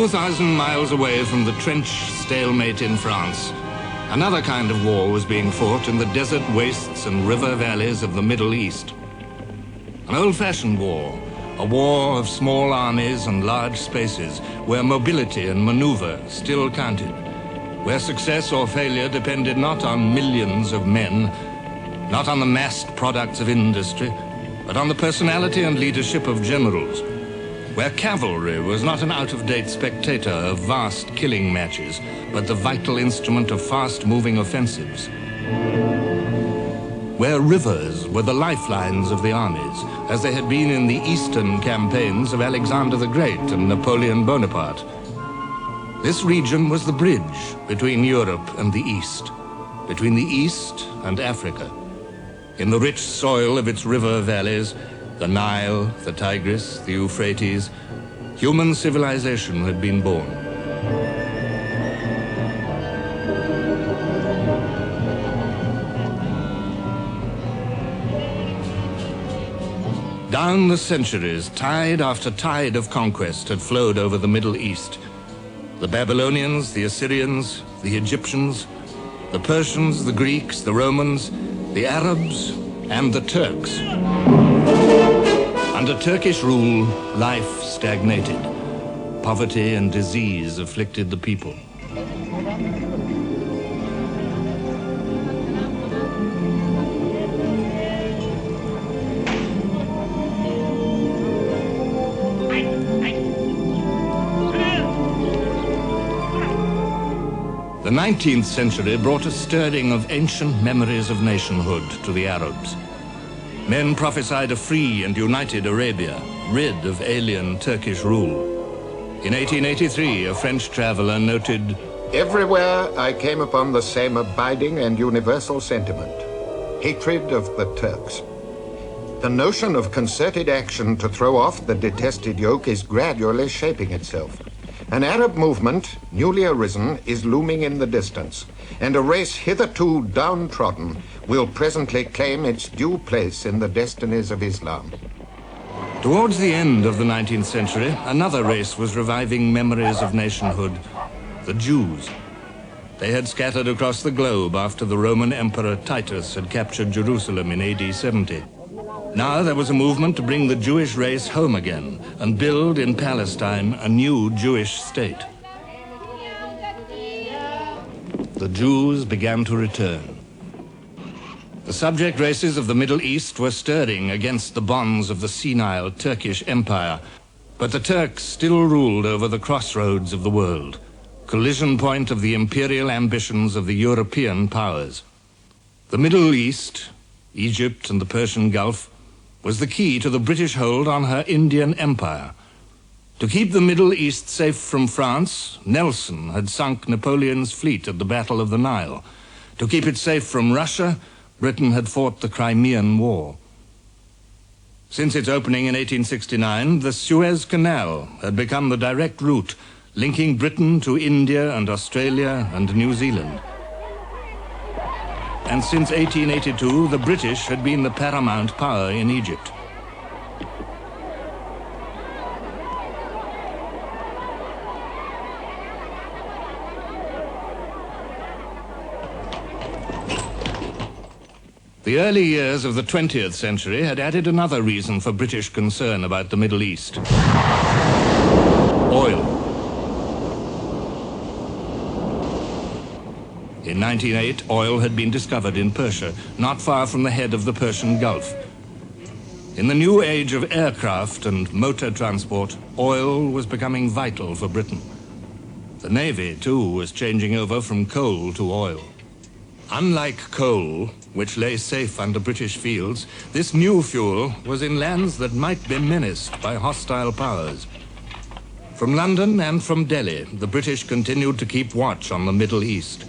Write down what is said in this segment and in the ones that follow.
2,000 miles away from the trench stalemate in France, another kind of war was being fought in the desert wastes and river valleys of the Middle East. An old-fashioned war, a war of small armies and large spaces, where mobility and maneuver still counted, where success or failure depended not on millions of men, not on the massed products of industry, but on the personality and leadership of generals, where cavalry was not an out-of-date spectator of vast killing matches, but the vital instrument of fast-moving offensives, where rivers were the lifelines of the armies, as they had been in the eastern campaigns of Alexander the Great and Napoleon Bonaparte. This region was the bridge between Europe and the East, between the East and Africa. In the rich soil of its river valleys, the Nile, the Tigris, the Euphrates, human civilization had been born. Down the centuries, tide after tide of conquest had flowed over the Middle East. The Babylonians, the Assyrians, the Egyptians, the Persians, the Greeks, the Romans, the Arabs, and the Turks. Under Turkish rule, life stagnated. Poverty and disease afflicted the people. The 19th century brought a stirring of ancient memories of nationhood to the Arabs. Men prophesied a free and united Arabia, rid of alien Turkish rule. In 1883, a French traveler noted, "Everywhere I came upon the same abiding and universal sentiment, hatred of the Turks. The notion of concerted action to throw off the detested yoke is gradually shaping itself. An Arab movement, newly arisen, is looming in the distance, and a race hitherto downtrodden will presently claim its due place in the destinies of Islam." Towards the end of the 19th century, another race was reviving memories of nationhood, the Jews. They had scattered across the globe after the Roman Emperor Titus had captured Jerusalem in AD 70. Now there was a movement to bring the Jewish race home again and build in Palestine a new Jewish state. The Jews began to return. The subject races of the Middle East were stirring against the bonds of the senile Turkish Empire, but the Turks still ruled over the crossroads of the world, collision point of the imperial ambitions of the European powers. The Middle East, Egypt and the Persian Gulf, was the key to the British hold on her Indian Empire. To keep the Middle East safe from France, Nelson had sunk Napoleon's fleet at the Battle of the Nile. To keep it safe from Russia, Britain had fought the Crimean War. Since its opening in 1869, the Suez Canal had become the direct route linking Britain to India and Australia and New Zealand. And since 1882, the British had been the paramount power in Egypt. The early years of the 20th century had added another reason for British concern about the Middle East: oil. In 1908, oil had been discovered in Persia, not far from the head of the Persian Gulf. In the new age of aircraft and motor transport, oil was becoming vital for Britain. The Navy, too, was changing over from coal to oil. Unlike coal, which lay safe under British fields, this new fuel was in lands that might be menaced by hostile powers. From London and from Delhi, the British continued to keep watch on the Middle East.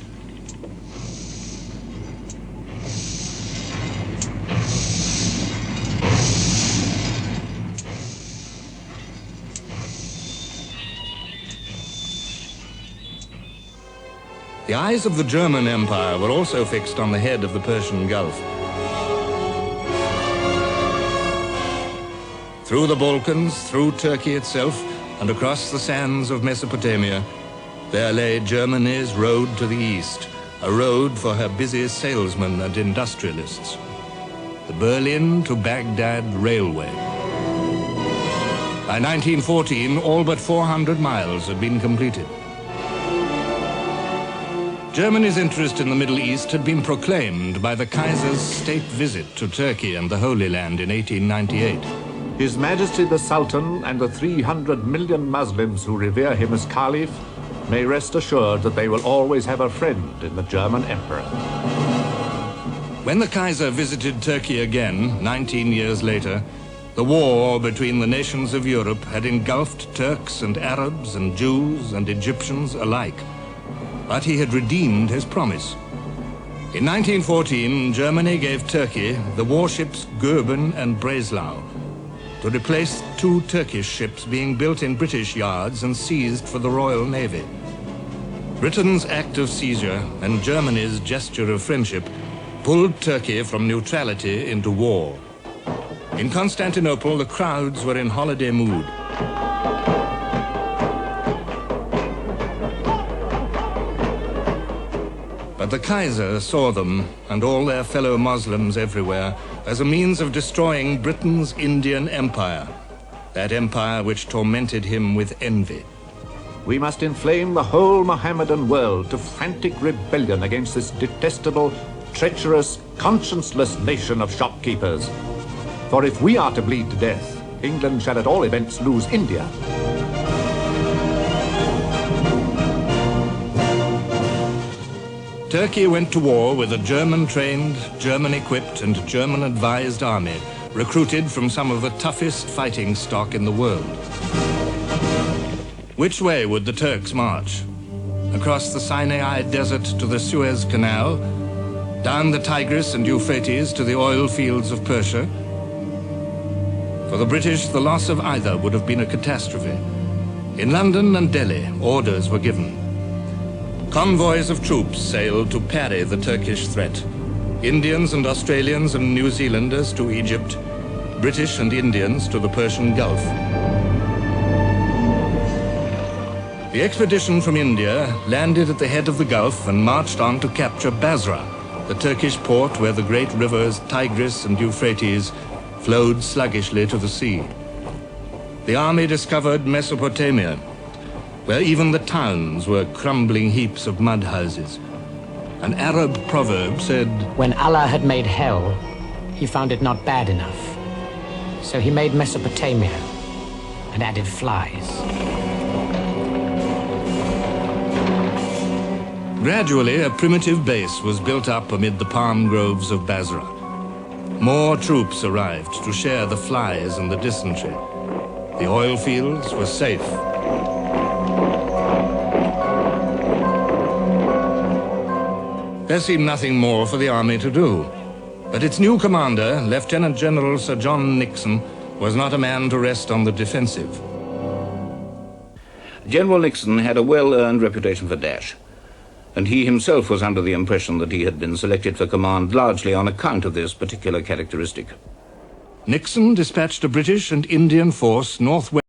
The eyes of the German Empire were also fixed on the head of the Persian Gulf. Through the Balkans, through Turkey itself, and across the sands of Mesopotamia, there lay Germany's road to the east, a road for her busy salesmen and industrialists. The Berlin to Baghdad Railway. By 1914, all but 400 miles had been completed. Germany's interest in the Middle East had been proclaimed by the Kaiser's state visit to Turkey and the Holy Land in 1898. His Majesty the Sultan and the 300 million Muslims who revere him as Caliph may rest assured that they will always have a friend in the German Emperor. When the Kaiser visited Turkey again, 19 years later, the war between the nations of Europe had engulfed Turks and Arabs and Jews and Egyptians alike. But he had redeemed his promise. In 1914, Germany gave Turkey the warships Goeben and Breslau to replace 2 Turkish ships being built in British yards and seized for the Royal Navy. Britain's act of seizure and Germany's gesture of friendship pulled Turkey from neutrality into war. In Constantinople, the crowds were in holiday mood. But the Kaiser saw them, and all their fellow Muslims everywhere, as a means of destroying Britain's Indian Empire, that empire which tormented him with envy. We must inflame the whole Mohammedan world to frantic rebellion against this detestable, treacherous, conscienceless nation of shopkeepers. For if we are to bleed to death, England shall at all events lose India. Turkey went to war with a German-trained, German-equipped and German-advised army, recruited from some of the toughest fighting stock in the world. Which way would the Turks march? Across the Sinai Desert to the Suez Canal? Down the Tigris and Euphrates to the oil fields of Persia? For the British, the loss of either would have been a catastrophe. In London and Delhi, orders were given. Convoys of troops sailed to parry the Turkish threat. Indians and Australians and New Zealanders to Egypt, British and Indians to the Persian Gulf. The expedition from India landed at the head of the Gulf and marched on to capture Basra, the Turkish port where the great rivers Tigris and Euphrates flowed sluggishly to the sea. The army discovered Mesopotamia, where even the towns were crumbling heaps of mud houses. An Arab proverb said, "When Allah had made hell, he found it not bad enough. So he made Mesopotamia and added flies." Gradually, a primitive base was built up amid the palm groves of Basra. More troops arrived to share the flies and the dysentery. The oil fields were safe. There seemed nothing more for the army to do. But its new commander, Lieutenant General Sir John Nixon, was not a man to rest on the defensive. General Nixon had a well-earned reputation for dash, and he himself was under the impression that he had been selected for command largely on account of this particular characteristic. Nixon dispatched a British and Indian force northwest